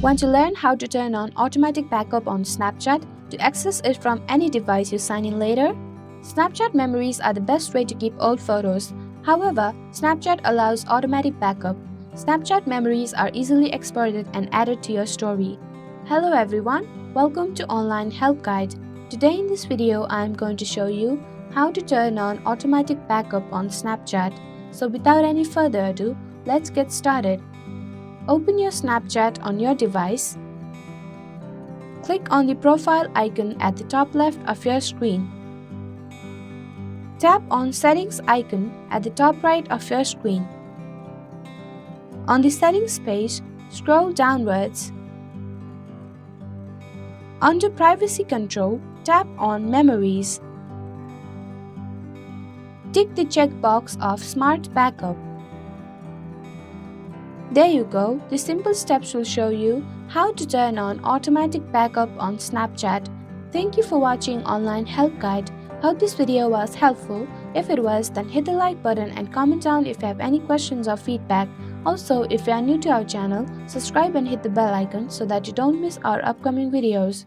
Want to learn how to turn on automatic backup on Snapchat to access it from any device you sign in later? Snapchat memories are the best way to keep old photos. However, Snapchat allows automatic backup. Snapchat memories are easily exported and added to your story. Hello everyone, welcome to Online Help Guide. Today in this video, I am going to show you how to turn on automatic backup on Snapchat. So without any further ado, let's get started. Open your Snapchat on your device. Click on the profile icon at the top left of your screen. Tap on Settings icon at the top right of your screen. On the Settings page, scroll downwards. Under Privacy Control, tap on Memories. Tick the checkbox of Smart Backup. There you go, the simple steps will show you how to turn on automatic backup on Snapchat. Thank you for watching Online Help Guide. Hope this video was helpful. If it was, then hit the like button and comment down if you have any questions or feedback. Also, if you are new to our channel, subscribe and hit the bell icon so that you don't miss our upcoming videos.